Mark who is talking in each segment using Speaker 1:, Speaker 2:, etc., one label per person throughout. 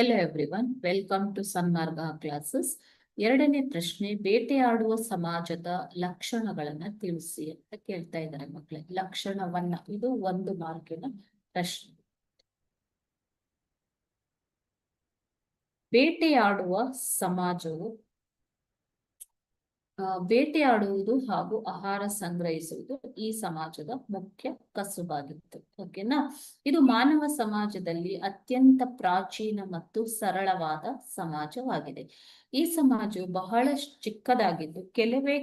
Speaker 1: Hello everyone, welcome to Sanmarga classes. ಎರಡನೇ ಪ್ರಶ್ನೆ, ಬೇಟೆಯಾಡುವ ಸಮಾಜದ ಲಕ್ಷಣಗಳನ್ನ ತಿಳಿಸಿ ಅಂತ ಕೇಳ್ತಾ ಇದ್ದಾರೆ ಮಕ್ಕಳೇ. ಲಕ್ಷಣವನ್ನ, ಇದು 1 ಮಾರ್ಕಿನ ಪ್ರಶ್ನೆ. ಬೇಟೆಯಾಡುವ ಸಮಾಜವು ಬೇಟೆಯಾಡುವುದು ಹಾಗೂ ಆಹಾರ ಸಂಗ್ರಹಿಸುವುದು ಈ ಸಮಾಜದ ಮುಖ್ಯ ಕಸುಬಾಗಿತ್ತು. ಓಕೆನಾ. ಇದು ಮಾನವ ಸಮಾಜದಲ್ಲಿ ಅತ್ಯಂತ ಪ್ರಾಚೀನ ಮತ್ತು ಸರಳವಾದ ಸಮಾಜವಾಗಿದೆ. ಈ ಸಮಾಜವು ಬಹಳ ಚಿಕ್ಕದಾಗಿದ್ದು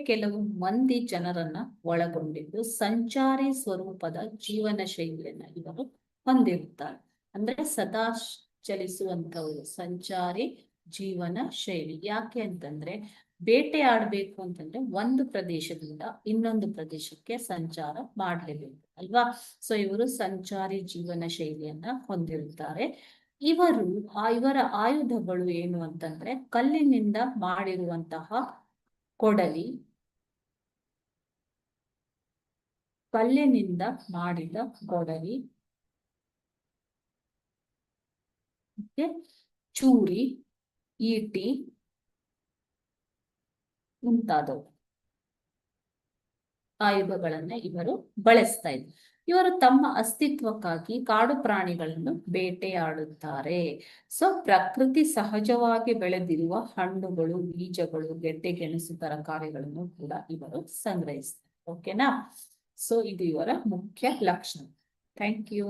Speaker 1: ಕೆಲವು ಮಂದಿ ಜನರನ್ನ ಒಳಗೊಂಡಿದ್ದು ಸಂಚಾರಿ ಸ್ವರೂಪದ ಜೀವನ ಶೈಲಿಯನ್ನ ಇವರು ಹೊಂದಿರುತ್ತಾರೆ. ಅಂದ್ರೆ ಸದಾ ಚಲಿಸುವಂತವರು, ಸಂಚಾರಿ ಜೀವನ ಶೈಲಿ. ಯಾಕೆ ಅಂತಂದ್ರೆ ಬೇಟೆ ಆಡ್ಬೇಕು ಅಂತಂದ್ರೆ ಒಂದು ಪ್ರದೇಶದಿಂದ ಇನ್ನೊಂದು ಪ್ರದೇಶಕ್ಕೆ ಸಂಚಾರ ಮಾಡಲೇಬೇಕು ಅಲ್ವಾ. ಸೊ ಇವರು ಸಂಚಾರಿ ಜೀವನ ಶೈಲಿಯನ್ನ ಹೊಂದಿರುತ್ತಾರೆ. ಇವರ ಆಯುಧಗಳು ಏನು ಅಂತಂದ್ರೆ ಕಲ್ಲಿನಿಂದ ಮಾಡಿರುವಂತಹ ಕೊಡಲಿ, ಕಲ್ಲಿನಿಂದ ಮಾಡಿದ ಕೊಡಲಿ, ಚೂರಿ, ಈಟಿ ಮುಂತಾದವು ಆಯುಧಗಳನ್ನ ಇವರು ಬಳಸ್ತಾ ಇದ್ರು. ಇವರು ತಮ್ಮ ಅಸ್ತಿತ್ವಕ್ಕಾಗಿ ಕಾಡು ಪ್ರಾಣಿಗಳನ್ನು ಬೇಟೆಯಾಡುತ್ತಾರೆ. ಸೊ ಪ್ರಕೃತಿ ಸಹಜವಾಗಿ ಬೆಳೆದಿರುವ ಹಣ್ಣುಗಳು, ಬೀಜಗಳು, ಗೆಡ್ಡೆ ಗೆಣಸು, ತರಕಾರಿಗಳನ್ನು ಕೂಡ ಇವರು ಸಂಗ್ರಹಿಸ್ತಾರೆ. ಓಕೆನಾ. ಸೊ ಇದು ಇವರ ಮುಖ್ಯ ಲಕ್ಷಣ. Thank you.